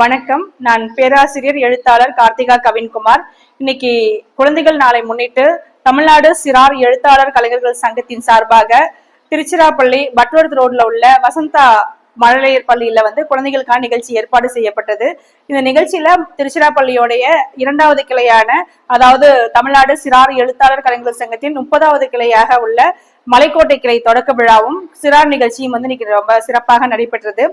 வணக்கம். நான் பேராசிரியர் எழுத்தாளர் கார்த்திகா கவின்குமார். இன்னைக்கு குழந்தைகள் நாளை முன்னிட்டு தமிழ்நாடு சிறார் எழுத்தாளர் கலைஞர்கள் சங்கத்தின் சார்பாக திருச்சிராப்பள்ளி பட்வர்த் ரோட்ல உள்ள வசந்தா மழலையர் பள்ளியில குழந்தைகளுக்கான நிகழ்ச்சி ஏற்பாடு செய்யப்பட்டது. இந்த நிகழ்ச்சியில திருச்சிராப்பள்ளியோடைய 2வது கிளையான, அதாவது தமிழ்நாடு சிறார் எழுத்தாளர் கலைஞர்கள் சங்கத்தின் 30வது கிளையாக உள்ள மலைக்கோட்டை கிளை தொடக்க விழாவும் சிறார் நிகழ்ச்சியும் இன்னைக்கு ரொம்ப சிறப்பாக நடைபெற்றது.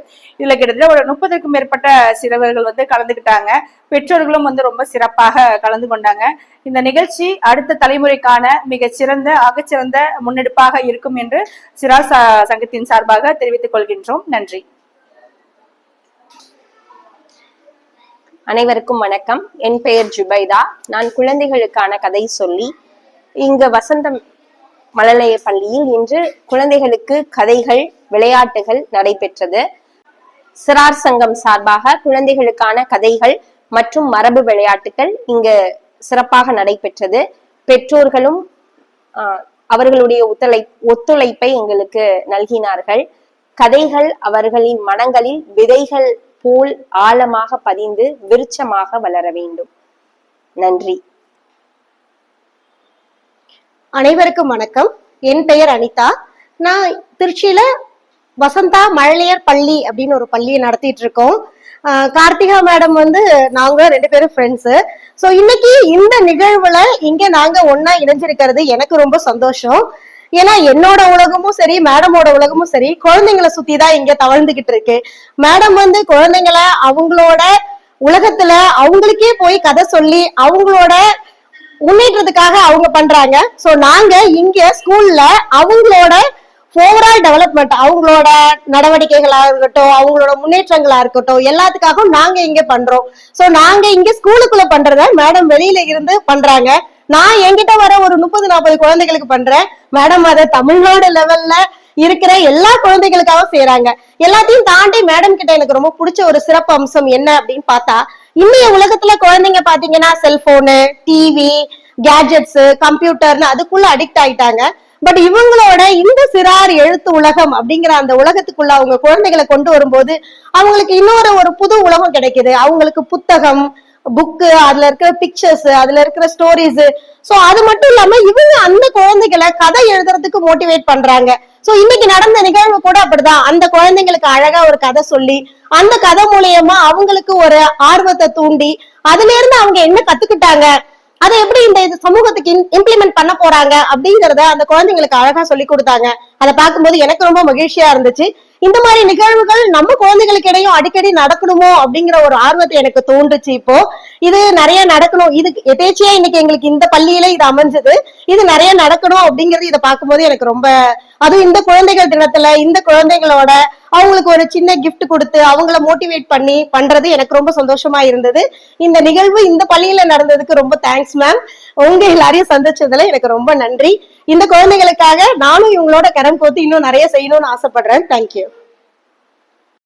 இதுல கிட்டத்தட்ட ஒரு 30க்கும் மேற்பட்ட சிறுவர்கள் கலந்துக்கிட்டாங்க. பெற்றோர்களும் ரொம்ப சிறப்பாக கலந்து கொண்டாங்க. இந்த நிகழ்ச்சி அடுத்த தலைமுறைக்கான மிகச்சிறந்த ஆகச்சிறந்த முன்னெடுப்பாக இருக்கும் என்று சிறார் சங்கத்தின் சார்பாக தெரிவித்துக் கொள்கின்றோம். நன்றி. அனைவருக்கும் வணக்கம். என் பெயர் ஜுபைதா. நான் குழந்தைகளுக்கான கதை சொல்லி இங்கு வசந்தம் மழலையர் பள்ளியில் இன்று குழந்தைகளுக்கு கதைகள், விளையாட்டுகள் நடைபெற்றது. சிறார் சங்கம் சார்பாக குழந்தைகளுக்கான கதைகள் மற்றும் மரபு விளையாட்டுகள் இங்கு சிறப்பாக நடைபெற்றது. பெற்றோர்களும் அவர்களுடைய ஒத்துழைப்பை எங்களுக்கு நல்கினார்கள். கதைகள் அவர்களின் மனங்களில் விதைகள் போல் ஆழமாக பதிந்து விருட்சமாக வளர வேண்டும். நன்றி. அனைவருக்கும் வணக்கம். என் பெயர் அனிதா. நான் திருச்சியில வசந்தா மழலையர் பள்ளி அப்படின்னு ஒரு பள்ளியை நடத்திட்டு இருக்கோம். கார்த்திகா மேடம் நாங்க 2 பேரும் ஃப்ரெண்ட்ஸ். ஸோ இன்னைக்கு இந்த நிகழ்வுல இங்க நாங்க ஒன்னா இணைஞ்சிருக்கிறது எனக்கு ரொம்ப சந்தோஷம். ஏன்னா என்னோட உலகமும் சரி, மேடமோட உலகமும் சரி, குழந்தைங்களை சுத்தி தான் இங்க தவழ்ந்துகிட்டு இருக்கு. மேடம் குழந்தைங்களை அவங்களோட உலகத்துல அவங்களுக்கே போய் கதை சொல்லி அவங்களோட முன்னேற்றத்துக்காக அவங்க பண்றாங்க. சோ நாங்க இங்க ஸ்கூல்ல அவங்களோட ஓவரால் டெவலப்மெண்ட், அவங்களோட நடவடிக்கைகளா இருக்கட்டும், அவங்களோட முன்னேற்றங்களா இருக்கட்டும், எல்லாத்துக்காகவும் நாங்க இங்க பண்றோம். சோ நாங்க இங்க ஸ்கூலுக்குள்ள பண்றத மேடம் வெளியில இருந்து பண்றாங்க. நான் என்கிட்ட வர ஒரு 30-40 குழந்தைகளுக்கு பண்றேன். மேடம் அதை தமிழ்நாடு லெவல்ல இருக்கிற எல்லா குழந்தைகளுக்காகவும் செய்யறாங்க. எல்லாத்தையும் தாண்டி மேடம் கிட்ட எனக்கு ரொம்ப பிடிச்ச ஒரு சிறப்பு அம்சம் என்ன அப்படின்னு பார்த்தா, இன்னைய உலகத்துல குழந்தைங்க பாத்தீங்கன்னா செல்போனு, டிவி, கேட்ஜெட்ஸ், கம்ப்யூட்டர்னு அதுக்குள்ள அடிக்ட் ஆயிட்டாங்க. பட் இவங்களோட இந்த சிறார் எழுத்து உலகம் அப்படிங்கிற அந்த உலகத்துக்குள்ள அவங்க குழந்தைகளை கொண்டு வரும்போது அவங்களுக்கு இன்னொரு புது உலகம் கிடைக்குது. அவங்களுக்கு புத்தகம், புக்கு, அதுல இருக்கிற பிக்சர்ஸ், அதுல இருக்கிற ஸ்டோரிஸ். சோ அது மட்டும் இல்லாம இவங்க அந்த குழந்தைகளை கதை எழுதுறதுக்கு மோட்டிவேட் பண்றாங்க. சோ இன்னைக்கு நடந்த நிகழ்வு கூட அப்படிதான். அந்த குழந்தைங்களுக்கு அழகா ஒரு கதை சொல்லி அந்த கதை மூலியமா அவங்களுக்கு ஒரு ஆர்வத்தை தூண்டி அதுல இருந்து அவங்க என்ன கத்துக்கிட்டாங்க, அதை எப்படி இந்த சமூகத்துக்கு இம்ப்ளிமெண்ட் பண்ண போறாங்க அப்படிங்கறத அந்த குழந்தைங்களுக்கு அழகா சொல்லி கொடுத்தாங்க. அதை பார்க்கும்போது எனக்கு ரொம்ப மகிழ்ச்சியா இருந்துச்சு. இந்த மாதிரி நிகழ்வுகள் நம்ம குழந்தைகளுக்கு இடையும் அடிக்கடி நடக்கணுமோ அப்படிங்கிற ஒரு ஆர்வத்தை எனக்கு தோன்றுச்சு. இப்போ இது நிறைய நடக்கணும். இது எதேச்சியா இன்னைக்கு எங்களுக்கு இந்த பள்ளியில இது அமைஞ்சது. இது நிறைய நடக்கணும் அப்படிங்கிறது இதை பார்க்கும்போது எனக்கு ரொம்ப, அதுவும் இந்த குழந்தைகள் தினத்துல இந்த குழந்தைகளோட அவங்களுக்கு ஒரு சின்ன கிஃப்ட் கொடுத்து அவங்கள மோட்டிவேட் பண்ணி பண்றது எனக்கு ரொம்ப சந்தோஷமா இருந்தது. இந்த நிகழ்வு இந்த பள்ளியில நடந்ததுக்கு ரொம்ப தேங்க்ஸ் மேம். உங்க எல்லாரையும் சந்திச்சதுல எனக்கு ரொம்ப நன்றி. இந்த குழந்தைகளுக்காக நானும் இவங்களோட கரம் கோத்து இன்னும் நிறைய செய்யணும்னு ஆசைப்படுறேன். தேங்க்யூ.